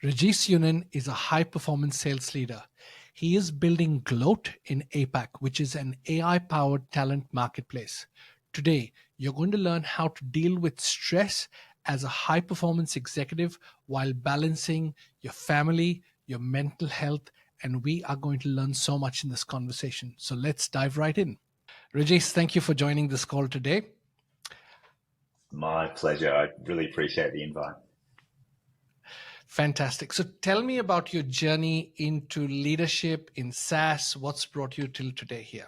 Younan is a high performance sales leader. He is building Gloat in APAC, which is an AI powered talent marketplace. Today, you're going to learn how to deal with stress as a high performance executive while balancing your family, your mental health, and we are going to learn so much in this conversation. So let's dive right in. Rajesh, thank you for joining this call today. My pleasure. I really appreciate the invite. Fantastic. So tell me about your journey into leadership in SaaS. What's brought you till today here?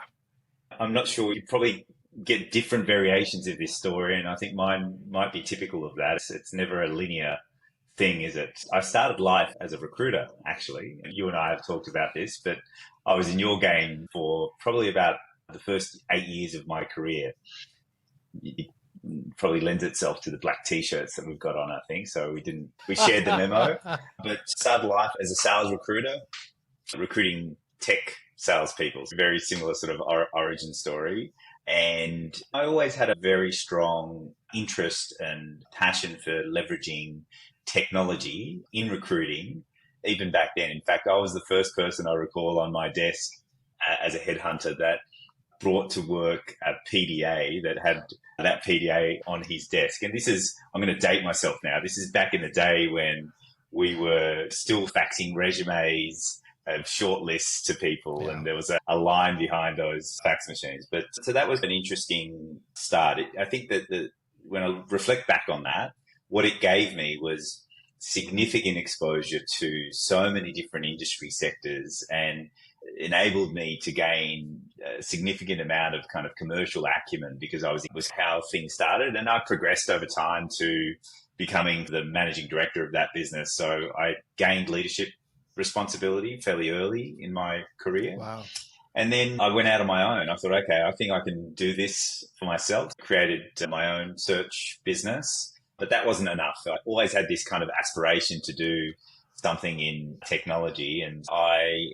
I'm not sure. You probably get different variations of this story, and I think mine might be typical of that. It's never a linear thing, is it? I started life as a recruiter, actually. You and I have talked about this, but I was in your game for probably about the first 8 years of my career. It probably lends itself to the black t-shirts that we've got on, I think. So we shared the memo, but started life as a sales recruiter, recruiting tech salespeople. Very similar sort of origin story. And I always had a very strong interest and passion for leveraging technology in recruiting, even back then. In fact, I was the first person I recall on my desk as a headhunter that brought to work a PDA that had that PDA on his desk. And this is, I'm going to date myself now. This is back in the day when we were still faxing resumes of short lists to people, and there was a line behind those fax machines. But so that was an interesting start. I think that when I reflect back on that, what it gave me was significant exposure to so many different industry sectors and enabled me to gain a significant amount of kind of commercial acumen, because it was how things started. And I progressed over time to becoming the managing director of that business. So I gained leadership responsibility fairly early in my career. Wow. And then I went out on my own. I thought, okay, I think I can do this for myself. Created my own search business, but that wasn't enough. I always had this kind of aspiration to do something in technology. And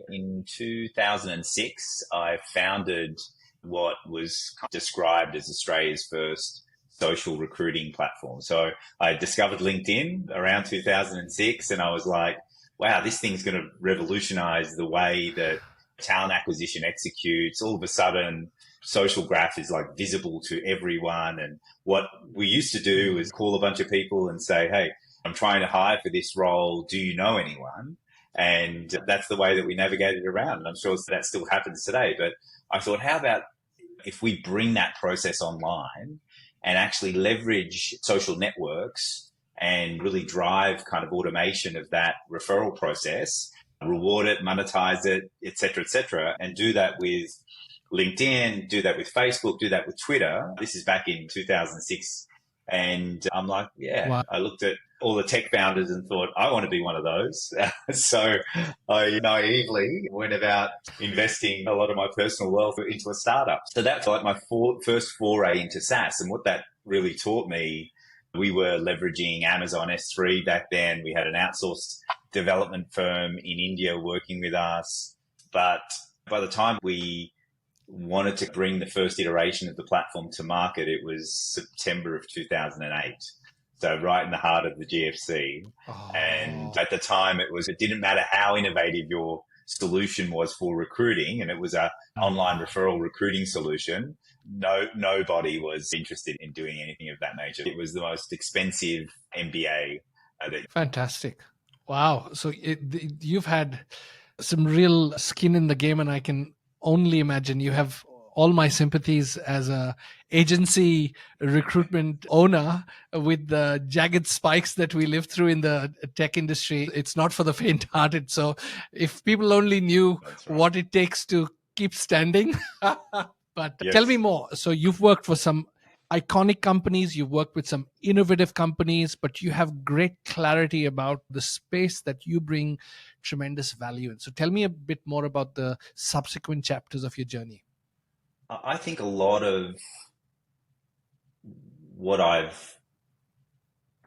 in 2006, I founded what was described as Australia's first social recruiting platform. So I discovered LinkedIn around 2006, and I was like, wow, this thing's going to revolutionize the way that talent acquisition executes. All of a sudden, social graph is like visible to everyone. And what we used to do is call a bunch of people and say, hey, I'm trying to hire for this role. Do you know anyone? And that's the way that we navigated around. And I'm sure that still happens today. But I thought, how about if we bring that process online and actually leverage social networks and really drive kind of automation of that referral process, reward it, monetize it, et cetera, and do that with LinkedIn, do that with Facebook, do that with Twitter. This is back in 2006. And I'm like, yeah, wow. I looked at all the tech founders and thought, I want to be one of those. So I naively went about investing a lot of my personal wealth into a startup. So that's like my first foray into SaaS. And what that really taught me, we were leveraging Amazon S3 back then. We had an outsourced development firm in India working with us. But by the time we wanted to bring the first iteration of the platform to market, it was September of 2008. So right in the heart of the GFC. Oh. And at the time, it didn't matter how innovative your solution was for recruiting, and it was an online referral recruiting solution. Nobody was interested in doing anything of that nature. It was the most expensive MBA. Fantastic. Wow. So you've had some real skin in the game, and I can only imagine you have all my sympathies as a agency recruitment owner with the jagged spikes that we live through in the tech industry. It's not for the faint-hearted. So if people only knew what it takes to keep standing. But yes. Tell me more. So you've worked for some iconic companies, you've worked with some innovative companies, but you have great clarity about the space that you bring tremendous value in. So tell me a bit more about the subsequent chapters of your journey. I think a lot of what I've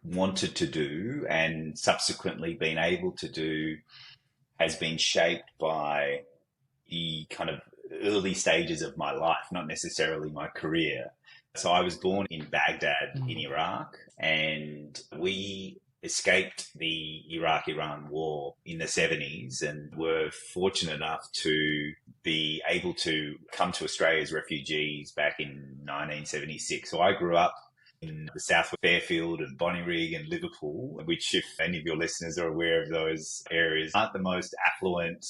wanted to do and subsequently been able to do has been shaped by the kind of early stages of my life, not necessarily my career. So I was born in Baghdad in Iraq, and we escaped the Iraq-Iran war in the 70s and were fortunate enough to be able to come to Australia as refugees back in 1976. So I grew up in the south of Fairfield and Bonnyrigg and Liverpool, which, if any of your listeners are aware of those areas, aren't the most affluent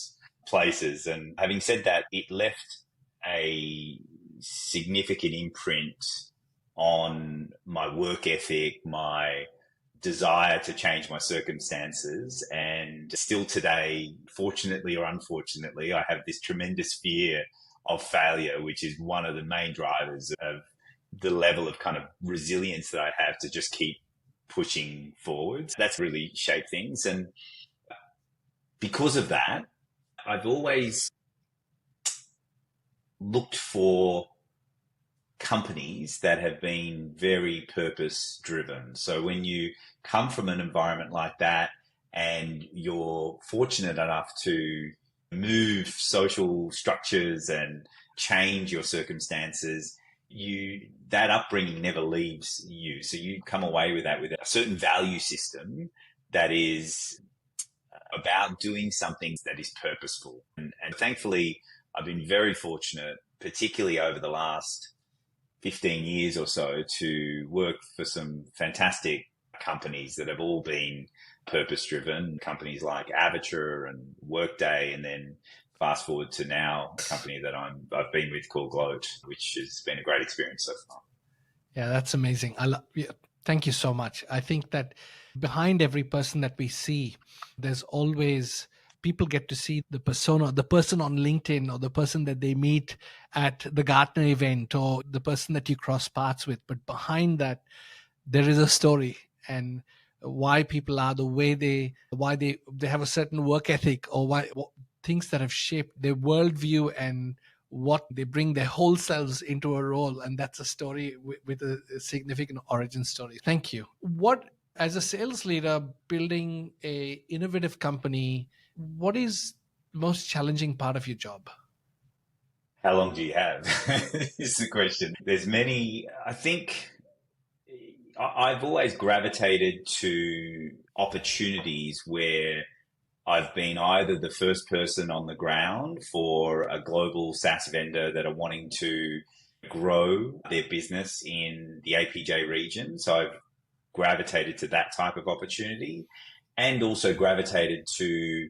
places. And having said that, it left a significant imprint on my work ethic, my desire to change my circumstances. And still today, fortunately or unfortunately, I have this tremendous fear of failure, which is one of the main drivers of the level of kind of resilience that I have to just keep pushing forward. That's really shaped things. And because of that, I've always looked for companies that have been very purpose driven. So when you come from an environment like that and you're fortunate enough to move social structures and change your circumstances, that upbringing never leaves you. So you come away with that, with a certain value system that is about doing something that is purposeful. And thankfully, I've been very fortunate, particularly over the last 15 years or so, to work for some fantastic companies that have all been purpose driven, companies like Avature and Workday, and then fast forward to now a company that I've been with called Gloat, which has been a great experience so far. Yeah, that's amazing. Thank you so much. I think that behind every person that we see, there's always people get to see the persona, the person on LinkedIn or the person that they meet at the Gartner event or the person that you cross paths with. But behind that, there is a story and why people are the way why they have a certain work ethic, or things that have shaped their worldview and what they bring their whole selves into a role. And that's a story with a significant origin story. Thank you. What, as a sales leader building a innovative company, what is the most challenging part of your job? How long do you have? Is the question. There's many. I think I've always gravitated to opportunities where I've been either the first person on the ground for a global SaaS vendor that are wanting to grow their business in the APJ region. So I've gravitated to that type of opportunity, and also gravitated to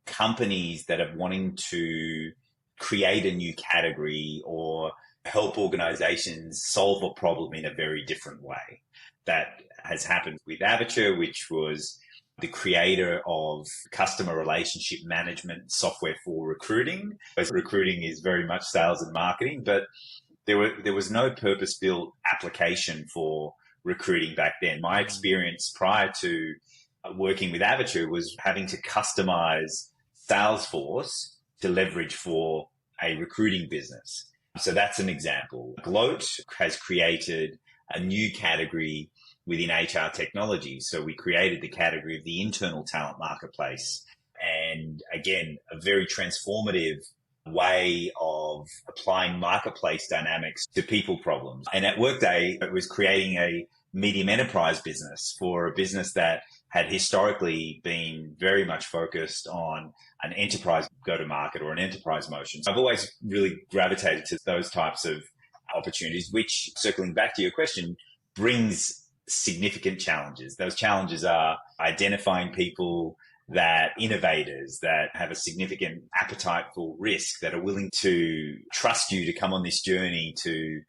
companies that are wanting to create a new category or help organizations solve a problem in a very different way. That has happened with Avature, which was the creator of customer relationship management software for recruiting. As recruiting is very much sales and marketing, but there was no purpose-built application for recruiting back then. My experience prior to working with Avature was having to customize Salesforce to leverage for a recruiting business. So that's an example. Gloat has created a new category within HR technology. So we created the category of the internal talent marketplace. And again, a very transformative way of applying marketplace dynamics to people problems. And at Workday, it was creating a medium enterprise business for a business that had historically been very much focused on an enterprise go-to-market or an enterprise motion. So I've always really gravitated to those types of opportunities, which, circling back to your question, brings significant challenges. Those challenges are identifying people, that innovators that have a significant appetite for risk, that are willing to trust you to come on this journey to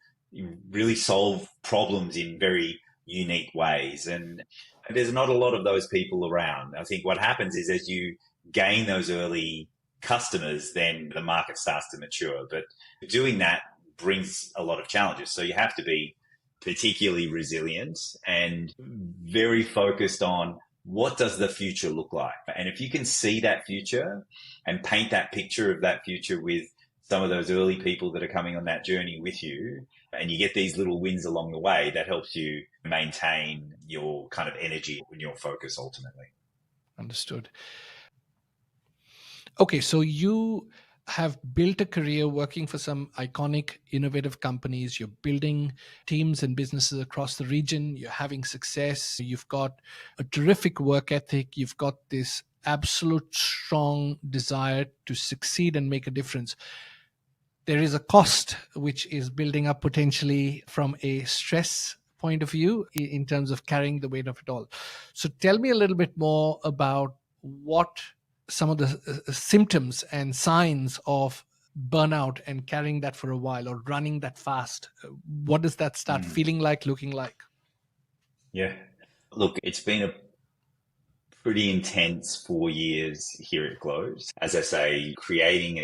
really solve problems in very unique ways. And there's not a lot of those people around. I think what happens is as you gain those early customers, then the market starts to mature. But doing that brings a lot of challenges. So you have to be particularly resilient and very focused on what does the future look like? And if you can see that future and paint that picture of that future with some of those early people that are coming on that journey with you, and you get these little wins along the way, that helps you maintain your kind of energy and your focus ultimately. Understood. Okay, so you have built a career working for some iconic, innovative companies. You're building teams and businesses across the region. You're having success. You've got a terrific work ethic. You've got this absolute strong desire to succeed and make a difference. There is a cost which is building up potentially from a stress point of view in terms of carrying the weight of it all. So tell me a little bit more about what some of the symptoms and signs of burnout and carrying that for a while or running that fast. What does that start feeling like, looking like? Yeah. Look, it's been a pretty intense 4 years here at Gloat. As I say, creating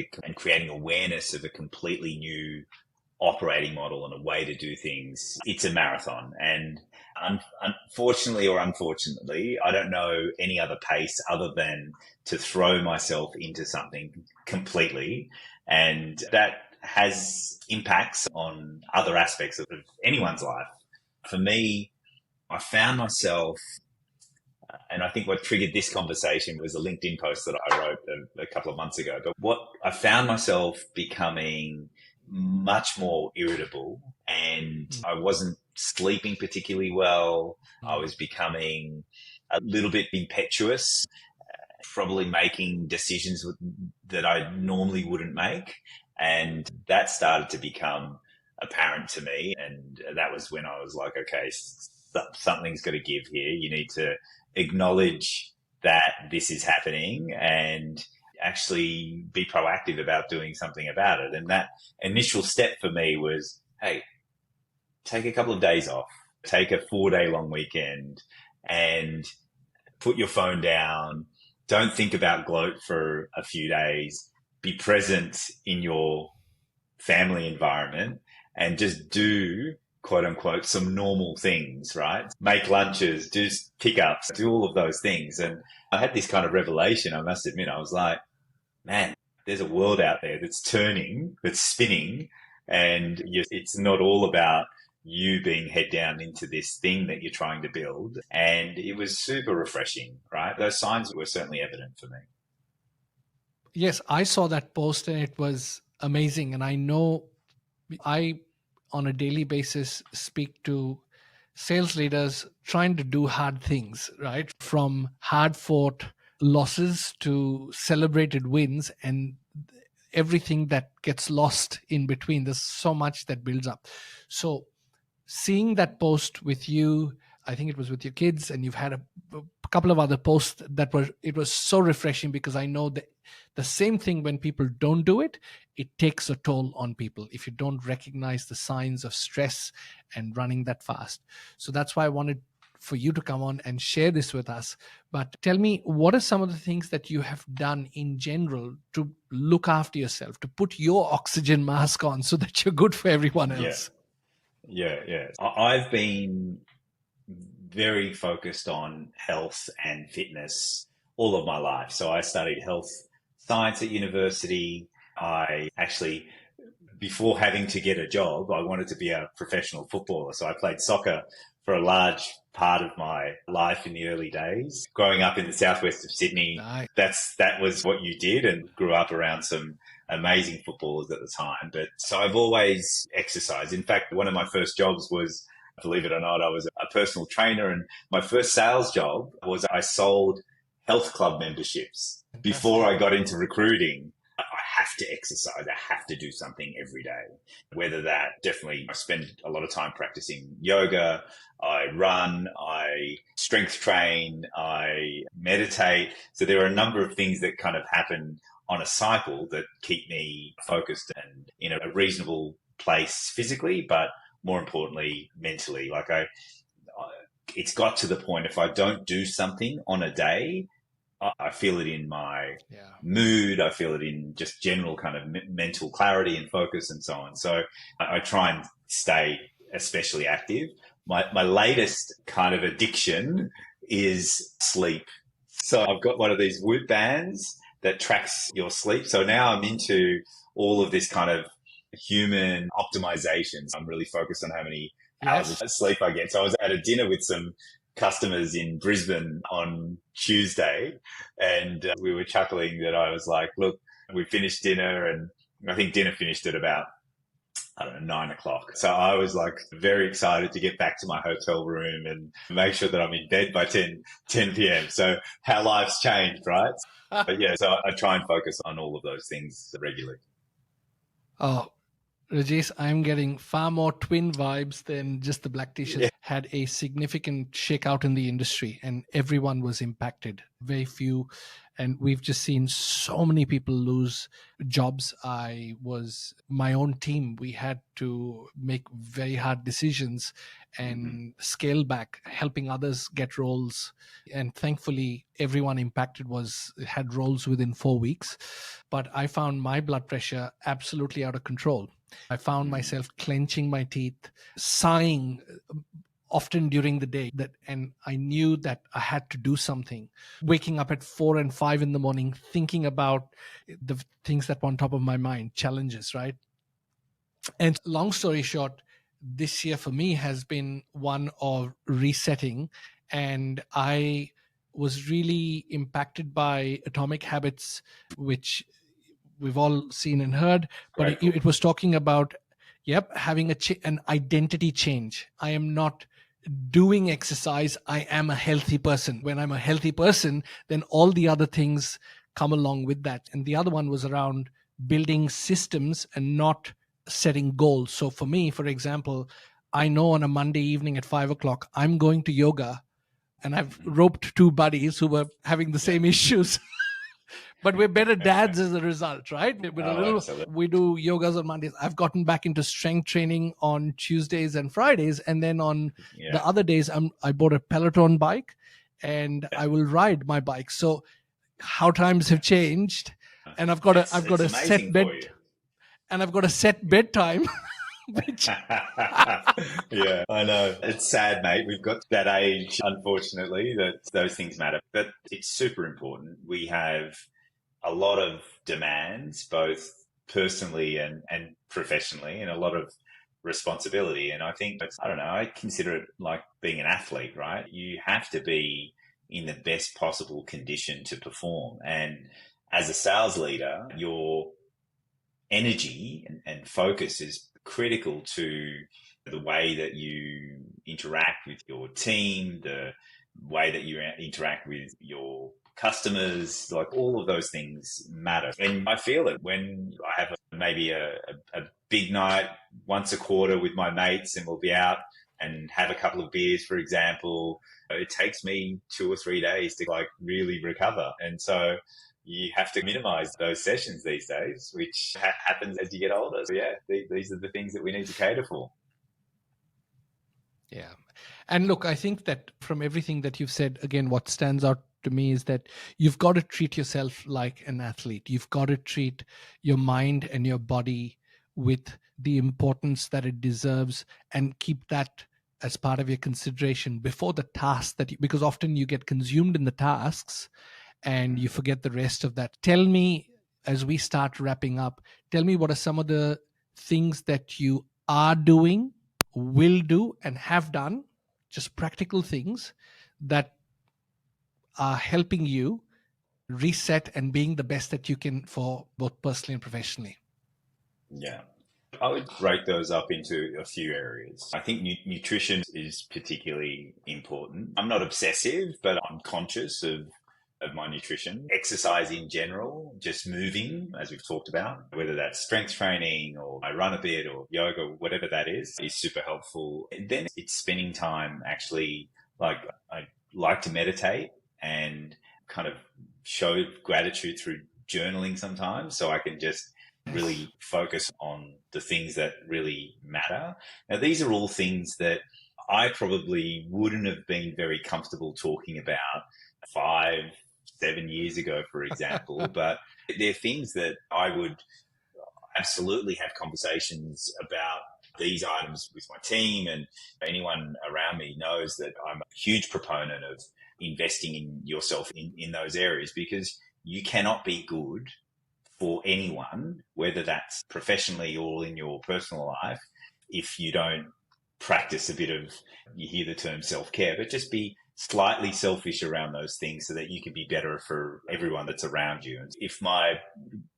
awareness of a completely new operating model and a way to do things. It's a marathon. And unfortunately or unfortunately, I don't know any other pace other than to throw myself into something completely. And that has impacts on other aspects of anyone's life. For me, I found myself, and I think what triggered this conversation was a LinkedIn post that I wrote a couple of months ago. But what I found myself becoming much more irritable, and I wasn't sleeping particularly well. I was becoming a little bit impetuous, probably making decisions that I normally wouldn't make. And that started to become apparent to me. And that was when I was like, okay, something's got to give here. You need to acknowledge that this is happening and actually be proactive about doing something about it. And that initial step for me was, hey, take a couple of days off, take a 4-day long weekend and put your phone down. Don't think about Gloat for a few days. Be present in your family environment and just do, quote unquote, some normal things, right? Make lunches, do pickups, do all of those things. And I had this kind of revelation, I must admit. I was like, man, there's a world out there that's turning, that's spinning, and it's not all about you being head down into this thing that you're trying to build. And it was super refreshing, right? Those signs were certainly evident for me. Yes, I saw that post and it was amazing. And I know I, on a daily basis, speak to sales leaders trying to do hard things, right? From hard fought losses to celebrated wins and everything that gets lost in between. There's so much that builds up. So seeing that post with you, I think it was with your kids, and you've had a couple of other posts that it was so refreshing, because I know that the same thing, when people don't do it, it takes a toll on people if you don't recognize the signs of stress and running that fast. So that's why I wanted for you to come on and share this with us. But tell me, what are some of the things that you have done in general to look after yourself, to put your oxygen mask on so that you're good for everyone else? Yeah. I've been very focused on health and fitness all of my life. So I studied health science at university. I actually, before having to get a job, I wanted to be a professional footballer. So I played soccer for a large part of my life in the early days. Growing up in the southwest of Sydney, Nice. that was what you did, and grew up around some amazing footballers at the time. But so I've always exercised. In fact, one of my first jobs was, believe it or not, I was a personal trainer, and my first sales job was I sold health club memberships. Before I got into recruiting. I have to exercise. I have to do something every day. Whether that, definitely, I spend a lot of time practicing yoga. I run, I strength train, I meditate. So there are a number of things that kind of happen on a cycle that keep me focused and in a reasonable place physically, but more importantly, mentally. It's got to the point, if I don't do something on a day, I feel it in my mood. I feel it in just general kind of mental clarity and focus and so on. So I try and stay especially active. My latest kind of addiction is sleep. So I've got one of these Whoop bands that tracks your sleep. So now I'm into all of this kind of human optimizations. I'm really focused on how many hours of sleep I get. So I was at a dinner with some customers in Brisbane on Tuesday, and we were chuckling that I was like, look, We finished dinner, and I think dinner finished at about, I don't know, 9 o'clock. So I was like very excited to get back to my hotel room and make sure that I'm in bed by 10 p.m. So how life's changed, right? But yeah, so I try and focus on all of those things regularly. Oh, Rajesh, I'm getting far more twin vibes than just the black Yeah. t-shirts. Had a significant shakeout in the industry and everyone was impacted. Very few. And we've just seen so many people lose jobs. My own team, we had to make very hard decisions and scale back, helping others get roles. And thankfully, everyone impacted had roles within 4 weeks. But I found my blood pressure absolutely out of control. I found myself clenching my teeth, sighing often during the day, and I knew that I had to do something. Waking up at 4 and 5 in the morning, thinking about the things that were on top of my mind, challenges, right? And long story short, this year for me has been one of resetting, and I was really impacted by Atomic Habits, which we've all seen and heard, but it was talking about, having an identity change. I am not doing exercise, I am a healthy person. When I'm a healthy person, then all the other things come along with that. And the other one was around building systems and not setting goals. So for me, for example, I know on a Monday evening at 5 o'clock, I'm going to yoga, and I've roped two buddies who were having the same issues. But we're better dads as a result, right? Absolutely. We do yogas on Mondays. I've gotten back into strength training on Tuesdays and Fridays, and then on the other days, I bought a Peloton bike, and I will ride my bike. So how times have changed, and I've got a set bed, and I've got a set bedtime. Which Yeah, I know. It's sad, mate. We've got that age, unfortunately, that those things matter. But it's super important. We have a lot of demands, both personally and professionally, and a lot of responsibility. And I think I don't know, I consider it like being an athlete, right? You have to be in the best possible condition to perform. And as a sales leader, your energy and focus is critical to the way that you interact with your team, the way that you interact with your customers, like all of those things matter. And I feel it when I have maybe a big night once a quarter with my mates, and we'll be out and have a couple of beers, for example. It takes me 2 or 3 days to like really recover. And so you have to minimize those sessions these days, which happens as you get older. So yeah, these are the things that we need to cater for. Yeah. And look, I think that from everything that you've said, again, what stands out to me is that you've got to treat yourself like an athlete. You've got to treat your mind and your body with the importance that it deserves, and keep that as part of your consideration before the task because often you get consumed in the tasks and you forget the rest of that. Tell me, as we start wrapping up, tell me what are some of the things that you are doing, will do, and have done, just practical things that are helping you reset and being the best that you can for both personally and professionally. Yeah. I would break those up into a few areas. I think nutrition is particularly important. I'm not obsessive, but I'm conscious of my nutrition. Exercise in general, just moving, as we've talked about, whether that's strength training or I run a bit or yoga, whatever that is super helpful. And then it's spending time actually, like I like to meditate and kind of show gratitude through journaling sometimes, so I can just really focus on the things that really matter. Now, these are all things that I probably wouldn't have been very comfortable talking about 5-7 years ago, for example, but they're things that I would absolutely have conversations about these items with my team, and anyone around me knows that I'm a huge proponent of investing in yourself in those areas, because you cannot be good for anyone, whether that's professionally or in your personal life, if you don't practice a bit of, you hear the term self-care, but just be slightly selfish around those things so that you can be better for everyone that's around you. And if my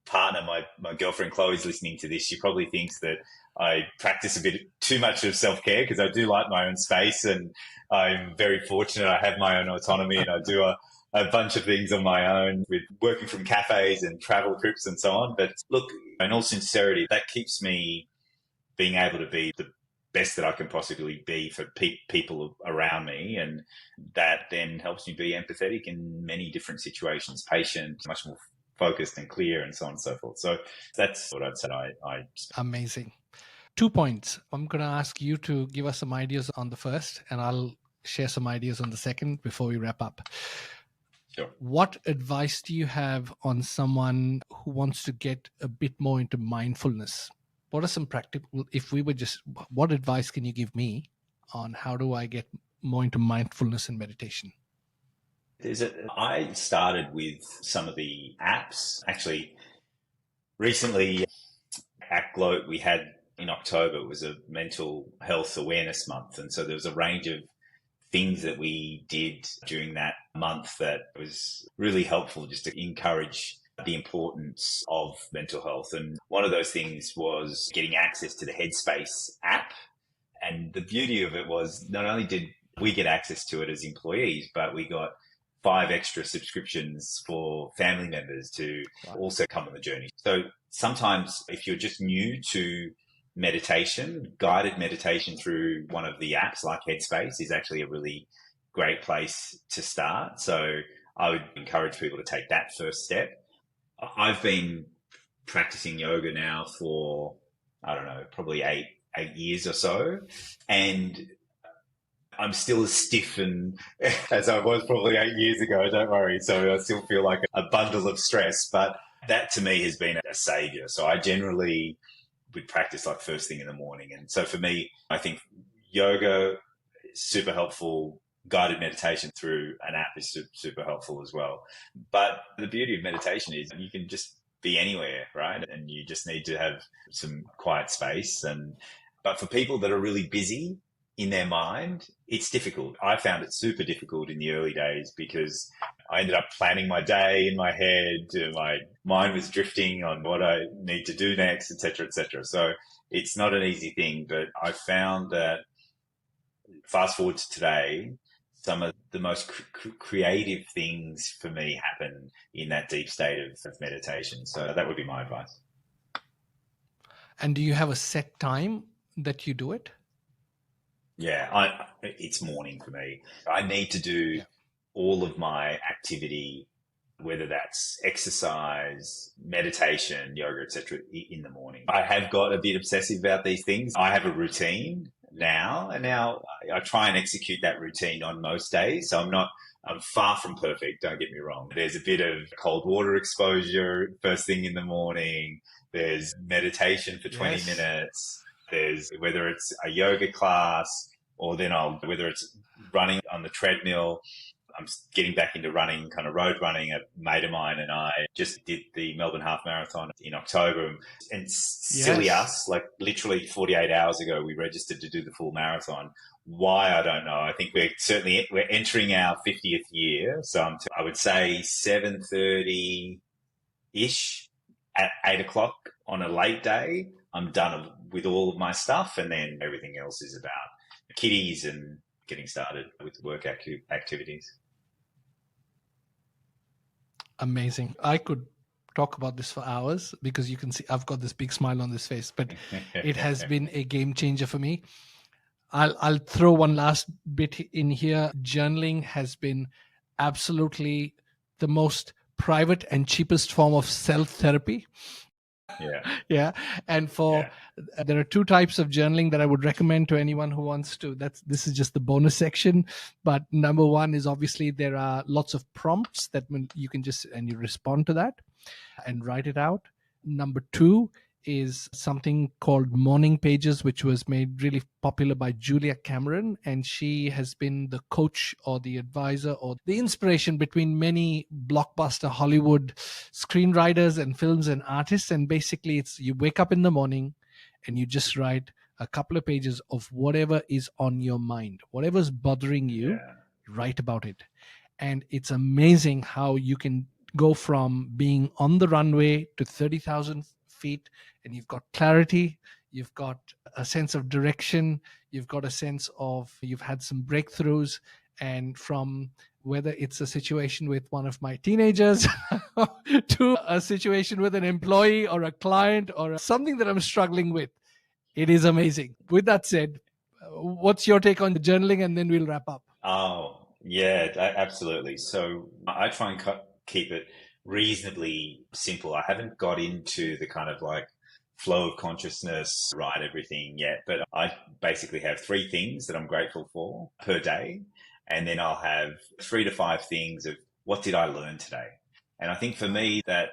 partner, my girlfriend Chloe's listening to this, she probably thinks that I practice a bit too much of self-care, because I do like my own space, and I'm very fortunate. I have my own autonomy, and I do a bunch of things on my own, with working from cafes and travel trips and so on. But look, in all sincerity, that keeps me being able to be the best that I can possibly be for people around me. And that then helps me be empathetic in many different situations, patient, much more focused and clear, and so on and so forth. So that's what I'd say. Amazing. 2 points. I'm going to ask you to give us some ideas on the first, and I'll share some ideas on the second before we wrap up. Sure. What advice do you have on someone who wants to get a bit more into mindfulness? What are some practical, what advice can you give me on how do I get more into mindfulness and meditation? I started with some of the apps. Actually, recently at Gloat, we had in October, it was a mental health awareness month. And so there was a range of things that we did during that month that was really helpful, just to encourage the importance of mental health. And one of those things was getting access to the Headspace app. And the beauty of it was, not only did we get access to it as employees, but we got 5 extra subscriptions for family members to also come on the journey. So sometimes if you're just new to meditation, guided meditation through one of the apps like Headspace is actually a really great place to start. So I would encourage people to take that first step. I've been practicing yoga now for, I don't know, probably eight years or so. And I'm still as stiff and as I was probably 8 years ago, don't worry. So I still feel like a bundle of stress, but that to me has been a savior. So I generally would practice like first thing in the morning. And so for me, I think yoga is super helpful. Guided meditation through an app is super helpful as well. But the beauty of meditation is you can just be anywhere, right? And you just need to have some quiet space. But for people that are really busy in their mind, it's difficult. I found it super difficult in the early days because I ended up planning my day in my head. My mind was drifting on what I need to do next, et cetera, et cetera. So it's not an easy thing, but I found that fast forward to today, some of the most creative things for me happen in that deep state of meditation. So that would be my advice. And do you have a set time that you do it? Yeah, it's morning for me. I need to do all of my activity, whether that's exercise, meditation, yoga, etc., in the morning. I have got a bit obsessive about these things. I have a routine now, and now I try and execute that routine on most days. So I'm far from perfect, don't get me wrong. There's a bit of cold water exposure first thing in the morning. There's meditation for 20 minutes. There's whether it's a yoga class or then whether it's running on the treadmill. I'm getting back into running, kind of road running. A mate of mine and I just did the Melbourne Half Marathon in October. And silly us, like literally 48 hours ago, we registered to do the full marathon. Why, I don't know. I think we're entering our 50th year. So I would say 7:30-ish at 8 o'clock on a late day. I'm done with all of my stuff. And then everything else is about kiddies and getting started with work activities. Amazing. I could talk about this for hours because you can see I've got this big smile on this face, but it has been a game changer for me. I'll throw one last bit in here. Journaling has been absolutely the most private and cheapest form of self-therapy. Yeah. And there are 2 types of journaling that I would recommend to anyone who wants to. This is just the bonus section. But number 1 is obviously there are lots of prompts that you can you respond to that and write it out. Number 2 is something called Morning Pages, which was made really popular by Julia Cameron. And she has been the coach or the advisor or the inspiration between many blockbuster Hollywood screenwriters and films and artists. And basically it's you wake up in the morning and you just write a couple of pages of whatever is on your mind, whatever's bothering you. write about it. And it's amazing how you can go from being on the runway to 30,000 feet, and you've got clarity, you've got a sense of direction, you've got a sense of, you've had some breakthroughs. And from whether it's a situation with one of my teenagers to a situation with an employee or a client or something that I'm struggling with, it is amazing. With that said, what's your take on journaling? And then we'll wrap up. Oh, yeah, absolutely. So I try and keep it reasonably simple. I haven't got into the kind of like flow of consciousness, write everything yet, but I basically have three things that I'm grateful for per day. And then I'll have 3 to 5 things of what did I learn today? And I think for me that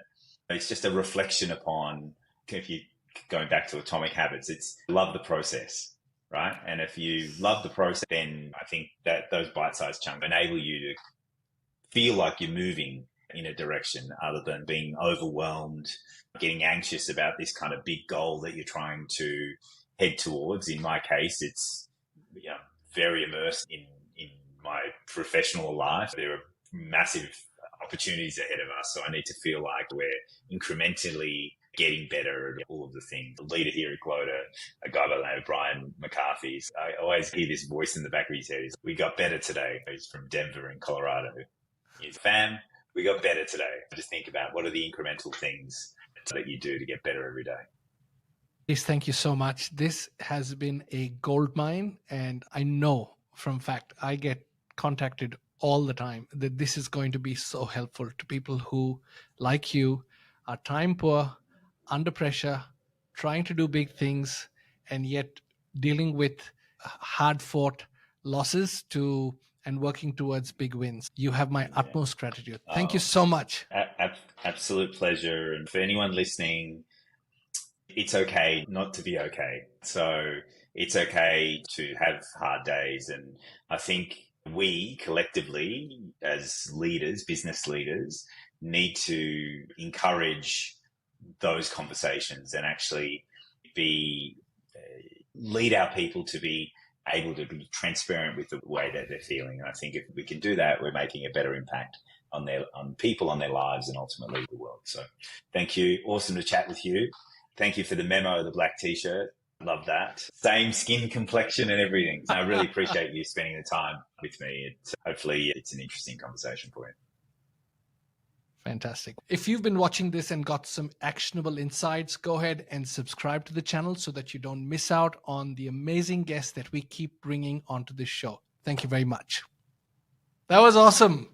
it's just a reflection upon, if you going back to Atomic Habits, it's love the process, right? And if you love the process, then I think that those bite-sized chunks enable you to feel like you're moving in a direction other than being overwhelmed, getting anxious about this kind of big goal that you're trying to head towards. In my case, it's very immersed in my professional life. There are massive opportunities ahead of us, so I need to feel like we're incrementally getting better at all of the things. The leader here at Gloat, a guy by the name of Brian McCarthy, I always hear this voice in the back of his head. We got better today. He's from Denver in Colorado. He's fam, we got better today. Just think about what are the incremental things that you do to get better every day. Please, thank you so much. This has been a gold mine, and I know from fact I get contacted all the time that this is going to be so helpful to people who, like you, are time poor, under pressure, trying to do big things, and yet dealing with hard fought losses and working towards big wins. You have my utmost gratitude. Thank you so much. Absolute pleasure. And for anyone listening, it's okay not to be okay. So it's okay to have hard days. And I think we collectively, as leaders, business leaders, need to encourage those conversations and actually lead our people to be able to be transparent with the way that they're feeling. And I think if we can do that, we're making a better impact on people, on their lives, and ultimately the world. So thank you. Awesome to chat with you. Thank you for the memo, the black t-shirt. Love that. Same skin complexion and everything. I really appreciate you spending the time with me. Hopefully it's an interesting conversation for you. Fantastic. If you've been watching this and got some actionable insights, go ahead and subscribe to the channel so that you don't miss out on the amazing guests that we keep bringing onto this show. Thank you very much. That was awesome.